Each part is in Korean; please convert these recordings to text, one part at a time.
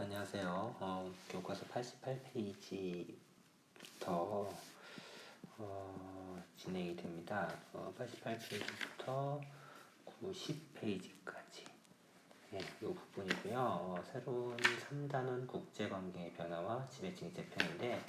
안녕하세요. 교과서 88페이지부터 진행이 됩니다. 88페이지부터 90페이지까지 이 부분이고요. 새로운 3단원 국제관계의 변화와 지배층의 재편인데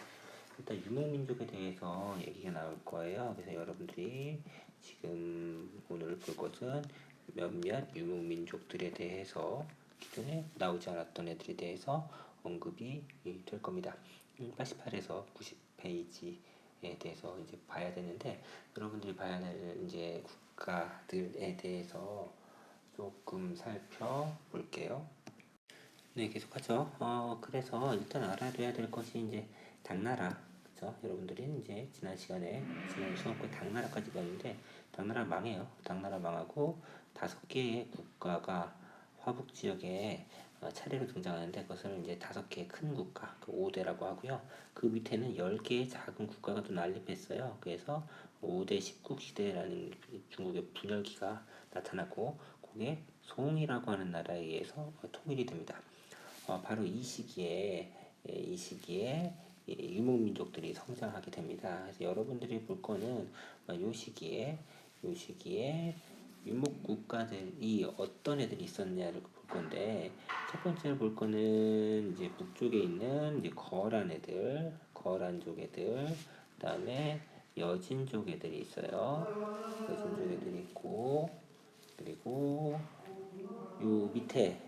일단 유목민족에 대해서 얘기가 나올 거예요. 그래서 여러분들이 지금 오늘 볼 것은 몇몇 유목민족들에 대해서 기존에 나오지 않았던 애들에 대해서 언급이 될 겁니다. 88에서 90페이지에 대해서 이제 봐야 되는데 여러분들이 봐야 될 이제 국가들에 대해서 조금 살펴볼게요. 네, 계속하죠. 그래서 일단 알아둬야 될 것이 이제 당나라, 그죠? 여러분들이 이제 지난 수업과 당나라까지 봤는데 당나라 망해요. 당나라 망하고 5개의 국가가 화북 지역에 차례로 등장하는데 그것을 이제 5개의 큰 국가, 그 5대라고 하고요. 그 밑에는 10개의 작은 국가가 또 난립했어요. 그래서 5대 10국 시대라는 중국의 분열기가 나타났고 그게 송이라고 하는 나라에 의해서 통일이 됩니다. 바로 이 시기에 유목민족들이 성장하게 됩니다. 그래서 여러분들이 볼 거는 요 시기에 유목국가들이 어떤 애들이 있었냐를 볼 건데 첫 번째로 볼 거는 이제 북쪽에 있는 이제 거란족 애들, 그다음에 여진족 애들이 있어요. 여진족 애들이 있고 그리고 요 밑에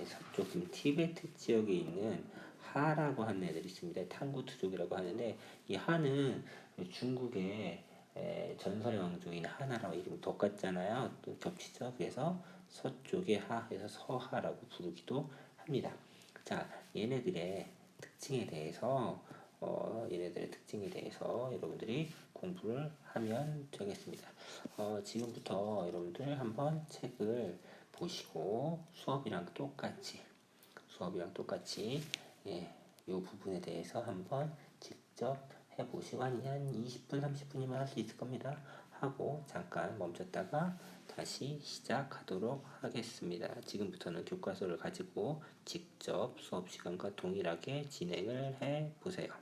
서쪽 티베트 지역에 있는 하라고 하는 애들이 있습니다. 탕구투족이라고 하는데 이 하는 중국의 전설의 왕조인 하나라고 이름이 똑같잖아요. 또 겹치죠. 그래서 서쪽의 하에서 서하라고 부르기도 합니다. 자, 얘네들의 특징에 대해서 여러분들이 공부를 하면 되겠습니다. 지금부터 여러분들 한번 책을 보시고 수업이랑 똑같이 이 부분에 대해서 한번 직접 해보시고 한 20분 30분이면 할 수 있을 겁니다. 하고 잠깐 멈췄다가 다시 시작하도록 하겠습니다. 지금부터는 교과서를 가지고 직접 수업 시간과 동일하게 진행을 해 보세요.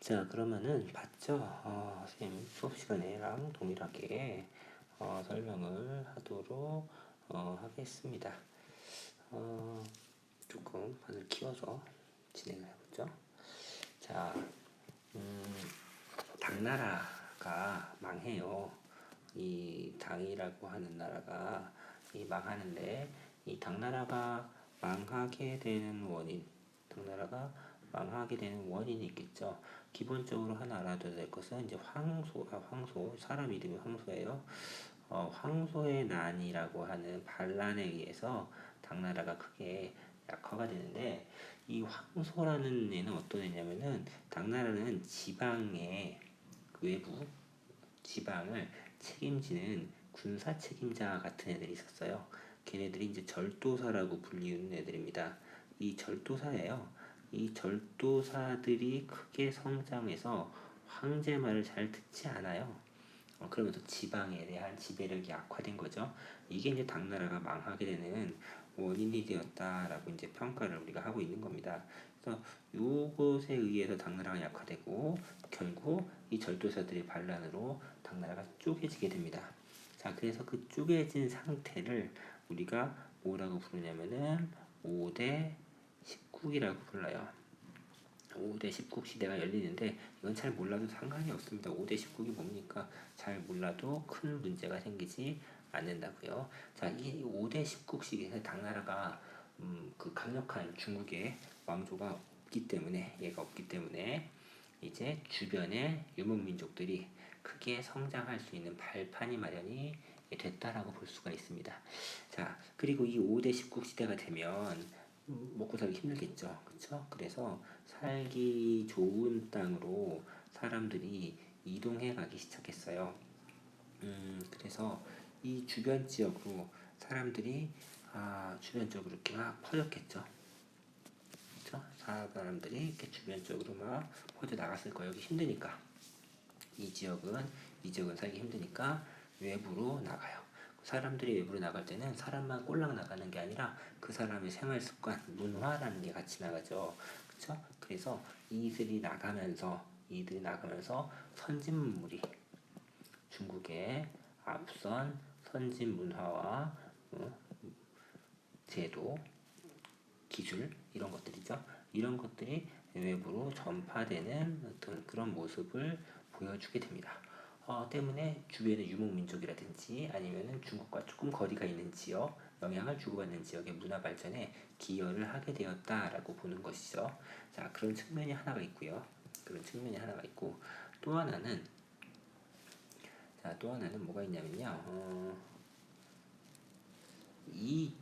자, 그러면은 봤죠? 선생님 수업 시간에랑 동일하게 설명을 하도록 하겠습니다. 조금 반을 키워서 진행을 해보죠. 자, 당나라가 망해요. 이 당이라고 하는 나라가 망하는데 이 당나라가 망하게 되는 원인이 있겠죠. 기본적으로 하나 알아둬야 될 것은 이제 황소, 사람 이름이 황소예요. 황소의 난이라고 하는 반란에 의해서 당나라가 크게 약화가 되는데 이 황소라는 애는 어떤 애냐면은 당나라는 지방의 외부 지방을 책임지는 군사 책임자 같은 애들이 있었어요. 걔네들이 이제 절도사라고 불리는 애들입니다. 이 절도사예요. 이 절도사들이 크게 성장해서 황제 말을 잘 듣지 않아요. 그러면서 지방에 대한 지배력이 약화된 거죠. 이게 이제 당나라가 망하게 되는 원인이 되었다라고 이제 평가를 우리가 하고 있는 겁니다. 그래서 요것에 의해서 당나라가 약화되고 결국 이 절도사들의 반란으로 당나라가 쪼개지게 됩니다. 자, 그래서 그 쪼개진 상태를 우리가 뭐라고 부르냐면은 5대 10국이라고 불러요. 5대 10국 시대가 열리는데 이건 잘 몰라도 상관이 없습니다. 5대 10국이 뭡니까? 잘 몰라도 큰 문제가 생기지 않는다고요. 자, 이 5대 10국 시기에서 당나라가 그 강력한 중국의 왕조가 얘가 없기 때문에 이제 주변의 유목민족들이 크게 성장할 수 있는 발판이 마련이 됐다라고 볼 수가 있습니다. 자, 그리고 이 5대 10국 시대가 되면 먹고 살기 힘들겠죠. 그렇죠? 그래서 살기 좋은 땅으로 사람들이 이동해 가기 시작했어요. 그래서 이 주변 지역으로 사람들이 주변적으로 이렇게 막 퍼졌겠죠. 그렇죠? 사람들이 이렇게 주변적으로 막 퍼져 나갔을 거예요. 여기 힘드니까 이 지역은 살기 힘드니까 외부로 나가요. 사람들이 외부로 나갈 때는 사람만 꼴랑 나가는 게 아니라 그 사람의 생활 습관, 문화라는 게 같이 나가죠. 그렇죠? 그래서 이들이 나가면서 선진물이 중국의 앞선 선진 문화와 제도, 기술 이런 것들이죠. 이런 것들이 외부로 전파되는 어떤 그런 모습을 보여주게 됩니다. 때문에 주변의 유목민족이라든지 아니면은 중국과 조금 거리가 있는 지역, 영향을 주고받는 지역의 문화 발전에 기여를 하게 되었다라고 보는 것이죠. 자, 그런 측면이 하나가 있고요. 그런 측면이 하나가 있고 또 하나는 또 하나는 뭐가 있냐면요. 이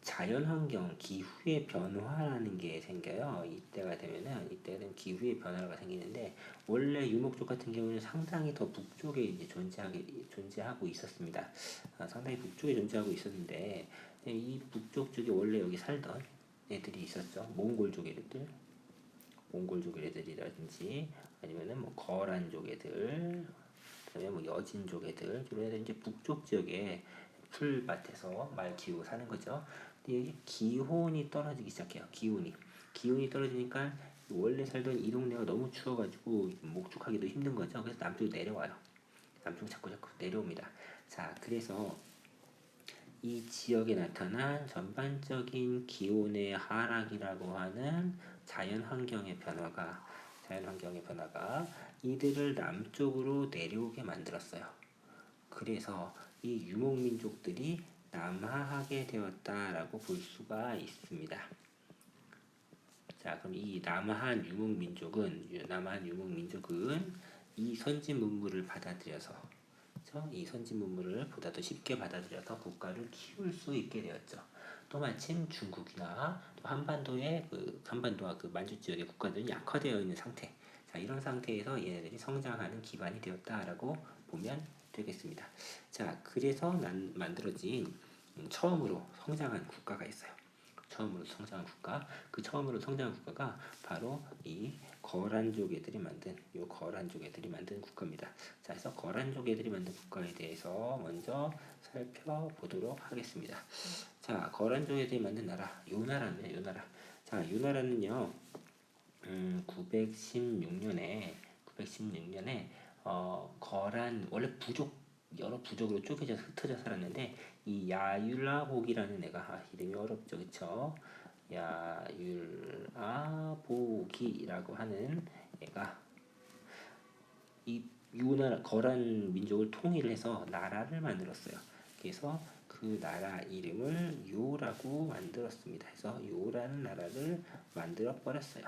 자연환경, 기후의 변화라는 게 생겨요. 이때는 기후의 변화가 생기는데, 원래 유목족 같은 경우는 상당히 더 북쪽에 이제 존재하고 있었습니다. 상당히 북쪽에 존재하고 있었는데, 이 북쪽 쪽에 원래 여기 살던 애들이 있었죠. 몽골족 애들이라든지, 아니면은 뭐 거란족 애들, 그다음에 뭐 여진족 애들, 이런 애들 이제 북쪽 지역에 풀밭에서 말 키우고 사는 거죠. 근데 여기 기온이 떨어지기 시작해요. 기온이 떨어지니까 원래 살던 이 동네가 너무 추워가지고 목축하기도 힘든 거죠. 그래서 남쪽으로 내려와요. 남쪽 자꾸 내려옵니다. 자, 그래서 이 지역에 나타난 전반적인 기온의 하락이라고 하는 자연 환경의 변화가 이들을 남쪽으로 내려오게 만들었어요. 그래서 이 유목민족들이 남하하게 되었다라고 볼 수가 있습니다. 자, 그럼 이 남한 유목민족은 이 선진 문물을 받아들여서, 그렇죠? 이 선진 문물을 보다 더 쉽게 받아들여서 국가를 키울 수 있게 되었죠. 또 마침 중국이나 또 한반도와 그 만주 지역의 국가들은 약화되어 있는 상태. 자, 이런 상태에서 얘네들이 성장하는 기반이 되었다라고 보면 되겠습니다. 자, 그래서 만들어진 처음으로 성장한 국가가 있어요. 처음으로 성장한 국가가 바로 이 거란족 애들이 만든 국가입니다. 자, 그래서 거란족 애들이 만든 국가에 대해서 먼저 살펴보도록 하겠습니다. 자, 거란족 애들이 만든 나라, 요나라. 자, 요나라는요, 916년에 거란 원래 여러 부족으로 쪼개져 흩어져 살았는데 이 야율라복이라는 애가 이름이 어렵죠, 그쵸? 야율아복이라고 하는 애가 이 거란 민족을 통일해서 나라를 만들었어요. 그래서 그 나라 이름을 요라고 만들었습니다. 그래서 요라는 나라를 만들어 버렸어요.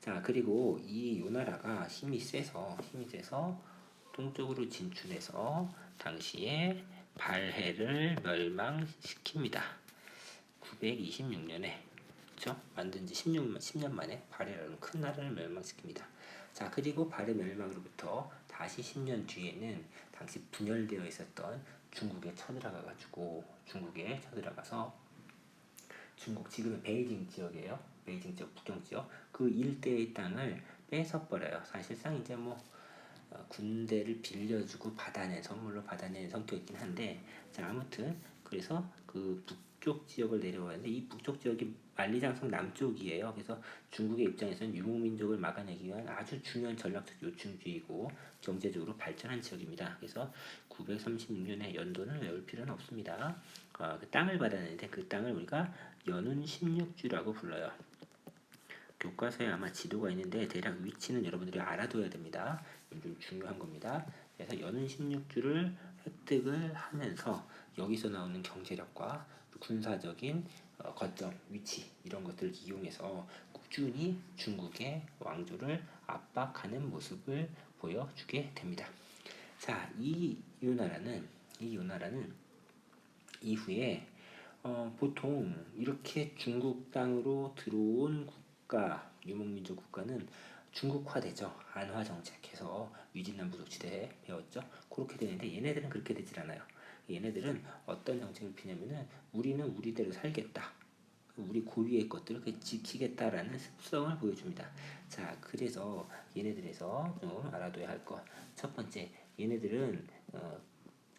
자, 그리고 이 요나라가 힘이 세서 동쪽으로 진출해서 당시에 발해를 멸망시킵니다. 926년에, 그렇죠? 만든 지 10년 만에 발해라는 큰 나라를 멸망시킵니다. 자, 그리고 발해 멸망으로부터 다시 10년 뒤에는 당시 분열되어 있었던 중국에 쳐들어가서 중국 지금의 베이징 지역이에요. 베이징 지역, 북경 지역 그 일대의 땅을 뺏어 버려요. 사실상 이제 군대를 빌려주고 선물로 받아낸 성격이긴 한데, 자, 아무튼 그래서 그 북쪽 지역을 내려오는데 이 북쪽 지역이 만리장성 남쪽이에요. 그래서 중국의 입장에서는 유목민족을 막아내기 위한 아주 중요한 전략적 요충지이고 경제적으로 발전한 지역입니다. 그래서 936년에 연도는 외울 필요는 없습니다. 그 땅을 받아내는데 그 땅을 우리가 연운 16주라고 불러요. 교과서에 아마 지도가 있는데 대략 위치는 여러분들이 알아둬야 됩니다. 좀 중요한 겁니다. 그래서 연운 16주를 획득을 하면서 여기서 나오는 경제력과 군사적인 거점, 위치 이런 것들을 이용해서 꾸준히 중국의 왕조를 압박하는 모습을 보여주게 됩니다. 자, 이 요나라는 이후에 보통 이렇게 중국 땅으로 들어온 유목민족 국가는 중국화되죠. 안화 정책해서 위진남부족지대에 배웠죠. 그렇게 되는데 얘네들은 그렇게 되질 않아요. 얘네들은 어떤 정책을 피냐면은 우리는 우리대로 살겠다. 우리 고유의 것들을 지키겠다라는 습성을 보여줍니다. 자, 그래서 얘네들에서 좀 알아둬야 할 것. 첫 번째, 얘네들은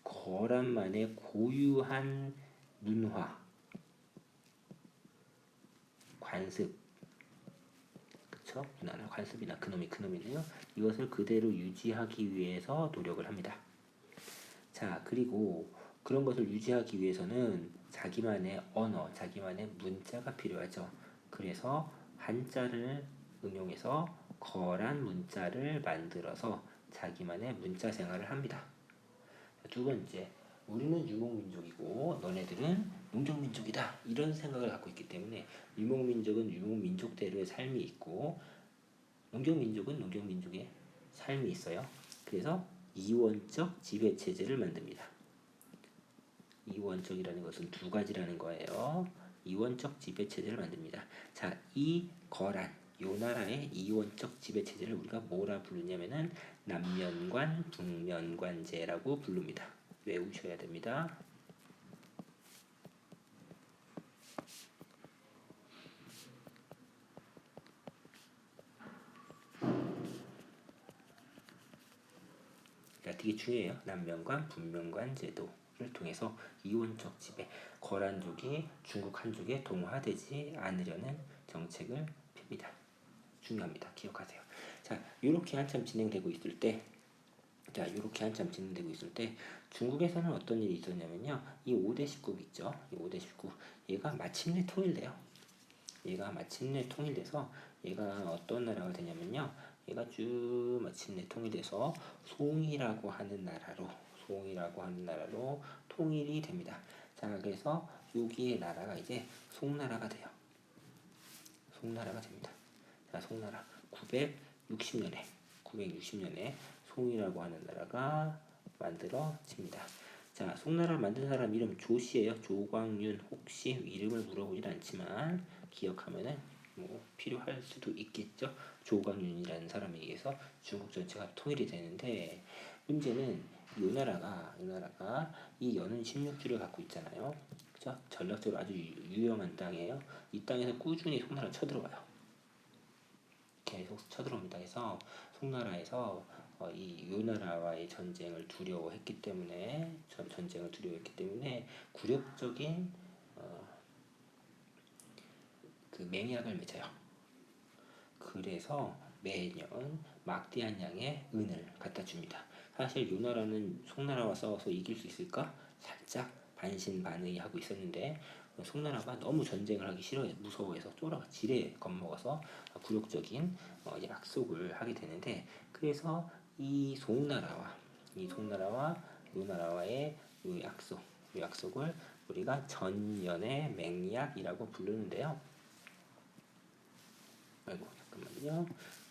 거란만의 고유한 문화, 관습, 그쵸? 문화나 관습이나 그놈이네요. 이것을 그대로 유지하기 위해서 노력을 합니다. 자, 그리고 그런 것을 유지하기 위해서는 자기만의 언어, 자기만의 문자가 필요하죠. 그래서 한자를 응용해서 거란 문자를 만들어서 자기만의 문자 생활을 합니다. 두 번째, 우리는 유목민족이고 너네들은 농경민족이다. 이런 생각을 갖고 있기 때문에 유목민족은 유목민족대로의 삶이 있고 농경민족은 농경민족의 삶이 있어요. 그래서 이원적 지배체제를 만듭니다. 이원적이라는 것은 두 가지라는 거예요. 이원적 지배체제를 만듭니다. 자, 이 거란, 요 나라의 이원적 지배체제를 우리가 뭐라 부르냐면은 남면관, 북면관제라고 부릅니다. 외우셔야 됩니다. 되게 중요해요. 남면관, 북면관 제도를 통해서 이원적 지배, 거란족이 중국 한족에 동화되지 않으려는 정책을 핍니다. 중요합니다. 기억하세요. 자, 이렇게 한참 진행되고 있을 때, 중국에서는 어떤 일이 있었냐면요. 이 5대 19국 있죠. 이 5대 19국, 얘가 마침내 통일돼요. 얘가 어떤 나라가 되냐면요. 얘가 쭉 마침내 통일돼서 송이라고 하는 나라로 통일이 됩니다. 자, 그래서 여기의 나라가 이제 송나라가 돼요. 송나라가 됩니다. 자, 송나라 960년에 송이라고 하는 나라가 만들어집니다. 자, 송나라 만든 사람 이름 조씨예요. 조광윤. 혹시 이름을 물어보진 않지만 기억하면은 뭐 필요할 수도 있겠죠. 조광윤이라는 사람에 의해서 중국 전체가 통일이 되는데 문제는 이 나라가 이 연운 16주를 갖고 있잖아요. 그죠? 전략적으로 아주 유용한 땅이에요. 이 땅에서 꾸준히 송나라 쳐들어와요. 계속 쳐들어옵니다. 그래서 송나라에서 이 요나라와의 전쟁을 두려워했기 때문에 굴욕적인 그 맹약을 맺어요. 그래서 매년 막대한 양의 은을 갖다 줍니다. 사실 요나라는 송나라와 싸워서 이길 수 있을까? 살짝 반신반의하고 있었는데 송나라가 너무 전쟁을 하기 싫어해 무서워해서 쫄아가 지레 겁먹어서 굴욕적인 약속을 하게 되는데 그래서 이 송나라와 요나라와의 이 약속을 우리가 전연의 맹약이라고 부르는데요. 아이고 잠깐만요.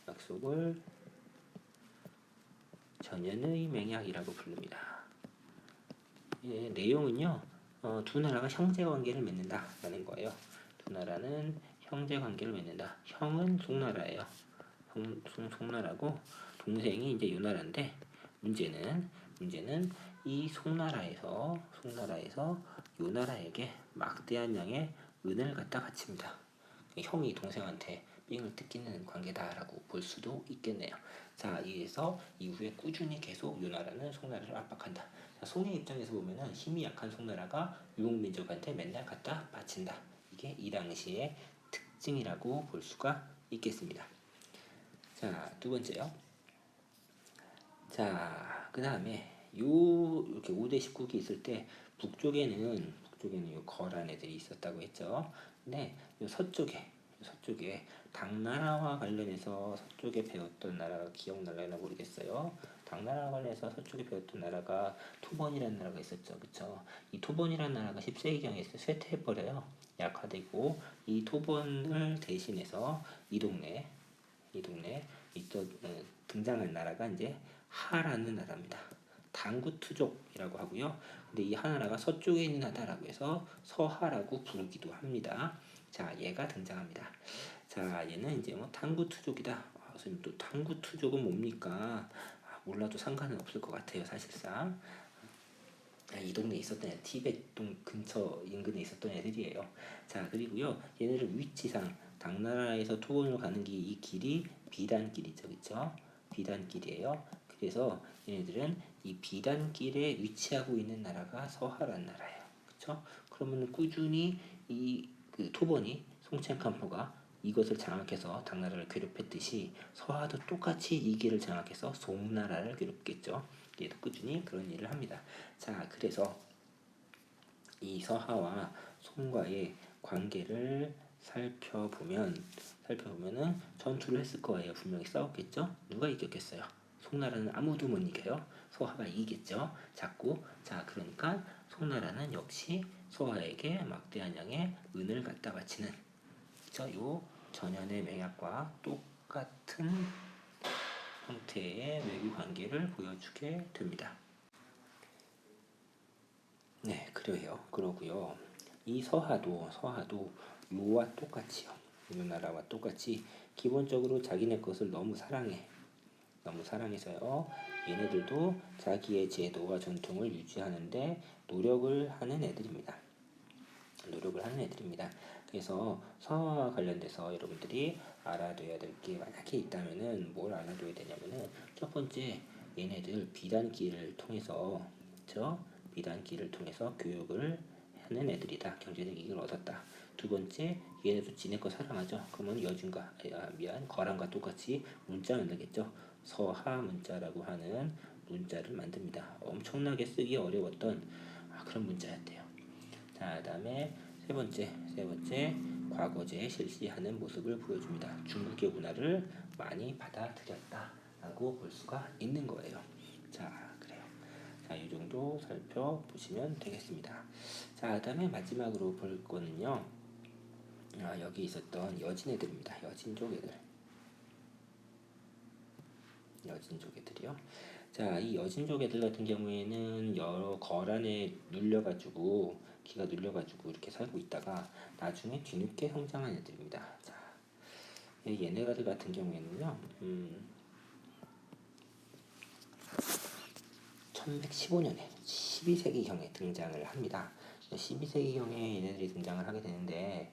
약속을 전연의 맹약이라고 부릅니다. 예, 내용은요. 두 나라가 형제 관계를 맺는다라는 거예요. 두 나라는 형제 관계를 맺는다. 형은 송나라예요. 송나라고 동생이 이제 요나라인데 문제는 이 송나라에서 요나라에게 막대한 양의 은을 갖다 바칩니다. 형이 동생한테 삥을 뜯기는 관계다라고 볼 수도 있겠네요. 자, 이래서 이후에 꾸준히 계속 요나라는 송나라를 압박한다. 자, 송의 입장에서 보면은 힘이 약한 송나라가 유목민족한테 맨날 갖다 바친다. 이게 이 당시의 특징이라고 볼 수가 있겠습니다. 자, 두 번째요. 자, 그 다음에 이렇게 5대 19기 있을 때 북쪽에는 요 거란 애들이 있었다고 했죠. 근데 요 서쪽에 당나라와 관련해서 서쪽에 배웠던 나라가 기억날려나 모르겠어요. 당나라와 관련해서 서쪽에 배웠던 나라가 토번이라는 나라가 있었죠. 그쵸? 이 토번이라는 나라가 10세기경에 쇠퇴해버려요. 약화되고 이 토번을 대신해서 이 동네 등장한 나라가 이제 하라는 나라입니다. 당구투족이라고 하고요. 근데 이 하나라가 서쪽에 있는 나라라고 해서 서하라고 부르기도 합니다. 자, 얘가 등장합니다. 자, 얘는 이제 뭐 당구투족이다. 선생님 또 당구투족은 뭡니까? 몰라도 상관은 없을 것 같아요, 사실상. 이 동네에 있었던 애, 티베트 근처 인근에 있었던 애들이에요. 자, 그리고요, 얘네들 위치상 당나라에서 토본으로 가는 이 길이 비단길이죠, 그렇죠? 비단길이에요. 그래서 얘네들은 이 비단길에 위치하고 있는 나라가 서하란 나라예요. 그렇죠? 그러면 꾸준히 그 토번이 송첸칸포가 이것을 장악해서 당나라를 괴롭혔듯이 서하도 똑같이 이 길을 장악해서 송나라를 괴롭겠죠. 얘도 꾸준히 그런 일을 합니다. 자, 그래서 이 서하와 송과의 관계를 살펴보면은 전투를 했을 거예요. 분명히 싸웠겠죠. 누가 이겼겠어요? 송나라는 아무도 못 이겨요. 서하가 이기겠죠. 자, 그러니까 송나라는 역시 서하에게 막대한 양의 은을 갖다 바치는 요 전현의 맹약과 똑같은 형태의 외교 관계를 보여주게 됩니다. 네, 그러고요. 이 서하도 요와 똑같이요. 요 나라와 똑같이 기본적으로 자기네 것을 너무 사랑해서요. 얘네들도 자기의 제도와 전통을 유지하는데 노력을 하는 애들입니다. 그래서 서하와 관련돼서 여러분들이 알아둬야 될 게 만약에 있다면은 뭘 알아둬야 되냐면은 첫 번째 얘네들 비단길을 통해서 교육을 하는 애들이다. 경제적 이익을 얻었다. 두 번째, 얘네도 지네 거 사랑하죠. 그러면 거란과 똑같이 문자 만들겠죠. 서하 문자라고 하는 문자를 만듭니다. 엄청나게 쓰기 어려웠던 그런 문자였대요. 자, 그다음에 세 번째 과거제에 실시하는 모습을 보여줍니다. 중국의 문화를 많이 받아들였다라고 볼 수가 있는 거예요. 자, 그래요. 자, 이 정도 살펴보시면 되겠습니다. 자, 그다음에 마지막으로 볼 거는요. 여기 있었던 여진 애들입니다. 여진족 애들이요. 자, 이 여진족 애들 같은 경우에는 여러 거란에 기가 눌려가지고 이렇게 살고 있다가 나중에 뒤늦게 성장한 애들입니다. 자, 얘네들 같은 경우에는요, 1115년에 12세기경에 등장을 합니다. 12세기경에 얘네들이 등장을 하게 되는데,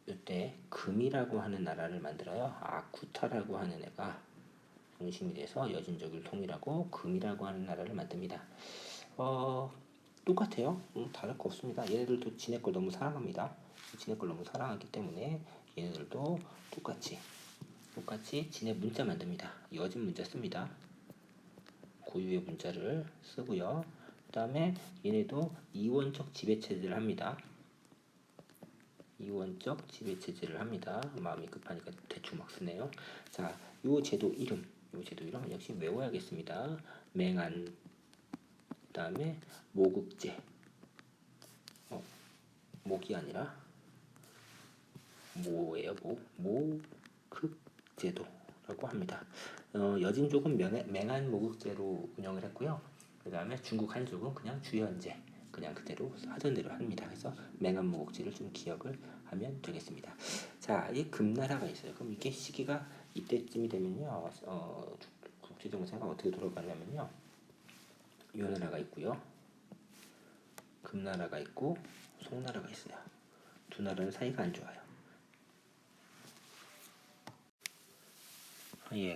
이때 금이라고 하는 나라를 만들어요. 아쿠타라고 하는 애가 중심이 돼서 여진족을 통일하고 금이라고 하는 나라를 만듭니다. 똑같아요. 다를 거 없습니다. 얘네들도 지네 걸 너무 사랑합니다. 지네 걸 너무 사랑하기 때문에 얘네들도 똑같이 지네 문자 만듭니다. 여진 문자 씁니다. 고유의 문자를 쓰고요. 그 다음에 얘네도 이원적 지배체제를 합니다. 마음이 급하니까 대충 막 쓰네요. 자, 요 제도 이름 역시 외워야겠습니다. 맹안, 그 다음에 모국제, 목이 아니라 모예요. 모극제도라고 합니다. 여진족은 맹안 모극제로 운영을 했고요. 그 다음에 중국 한족은 그냥 주연제, 그냥 그대로 하던 대로 합니다. 그래서 맹안 모극제를 좀 기억을 하면 되겠습니다. 자, 이 금나라가 있어요. 그럼 이게 시기가 이때쯤이 되면요, 국제 정세가 어떻게 돌아가냐면요, 이 나라가 있고요, 금나라가 있고 송나라가 있어요. 두 나라는 사이가 안 좋아요.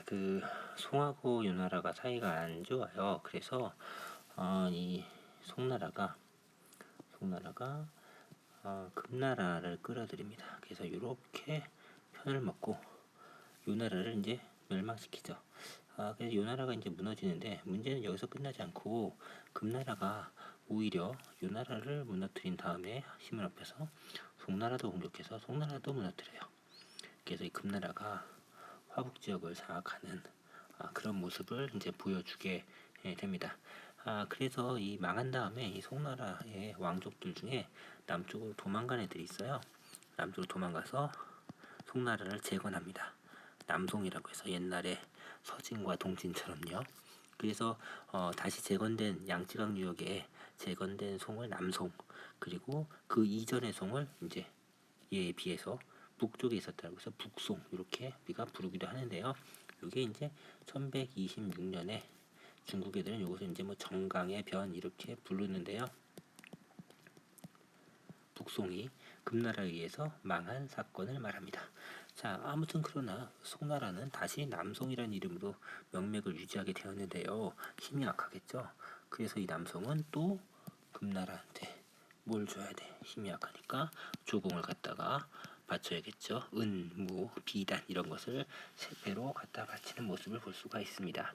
그 송하고 유나라가 사이가 안 좋아요. 그래서 이 송나라가 금나라를 끌어들입니다. 그래서 이렇게 편을 먹고 유나라를 이제 멸망시키죠. 그래서 유나라가 이제 무너지는데 문제는 여기서 끝나지 않고 금나라가 오히려 유나라를 무너뜨린 다음에 힘을 합해서 송나라도 공격해서 송나라도 무너뜨려요. 그래서 이 금나라가 화북 지역을 장악하는 그런 모습을 이제 보여주게 됩니다. 그래서 이 망한 다음에 이 송나라의 왕족들 중에 남쪽으로 도망간 애들이 있어요. 남쪽으로 도망가서 송나라를 재건합니다. 남송이라고 해서 옛날에 서진과 동진처럼요. 그래서 다시 재건된 양쯔강 유역에 재건된 송을 남송, 그리고 그 이전의 송을 이제 얘에 비해서 북쪽에 있었다고 해서 북송, 이렇게 우리가 부르기도 하는데요. 이게 이제 1126년에 중국 애들은 이것을 이제 뭐 정강의 변 이렇게 부르는데요. 북송이 금나라에 의해서 망한 사건을 말합니다. 자, 아무튼 그러나 송나라는 다시 남송이라는 이름으로 명맥을 유지하게 되었는데요. 힘이 약하겠죠. 그래서 이 남송은 또 금나라한테 뭘 줘야 돼? 힘이 약하니까 조공을 갖다가 바쳐야겠죠. 은, 무, 비단 이런 것을 세 배로 갖다 바치는 모습을 볼 수가 있습니다.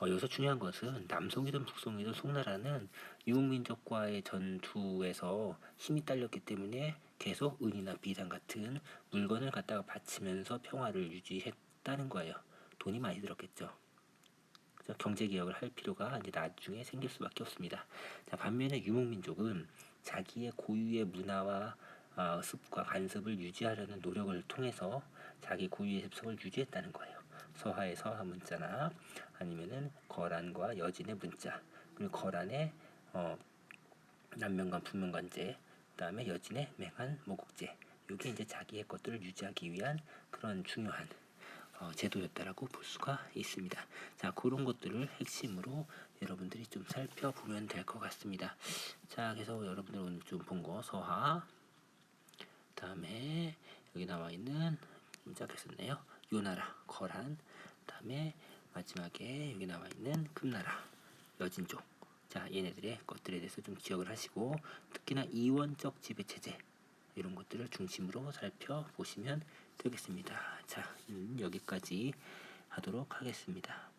여기서 중요한 것은 남송이든 북송이든 송나라는 유목민족과의 전투에서 힘이 딸렸기 때문에 계속 은이나 비단 같은 물건을 갖다가 바치면서 평화를 유지했다는 거예요. 돈이 많이 들었겠죠. 그래서 경제 개혁을 할 필요가 이제 나중에 생길 수밖에 없습니다. 자, 반면에 유목민족은 자기의 고유의 문화와 습과 관습을 유지하려는 노력을 통해서 자기 고유의 습성을 유지했다는 거예요. 서하의 서하 문자나 아니면은 거란과 여진의 문자, 그리고 거란의 남명관 분명관제, 그다음에 여진의 맹한 모국제. 이게 이제 자기의 것들을 유지하기 위한 그런 중요한 제도였다라고 볼 수가 있습니다. 자, 그런 것들을 핵심으로 여러분들이 좀 살펴보면 될 것 같습니다. 자, 그래서 여러분들 오늘 좀 본 거 서하, 다음에 여기 나와 있는 문자가 있었네요. 요나라, 거란, 다음에 마지막에 여기 나와 있는 금나라, 여진족. 자, 얘네들의 것들에 대해서 좀 기억을 하시고 특히나 이원적 지배 체제 이런 것들을 중심으로 살펴보시면 되겠습니다. 자, 여기까지 하도록 하겠습니다.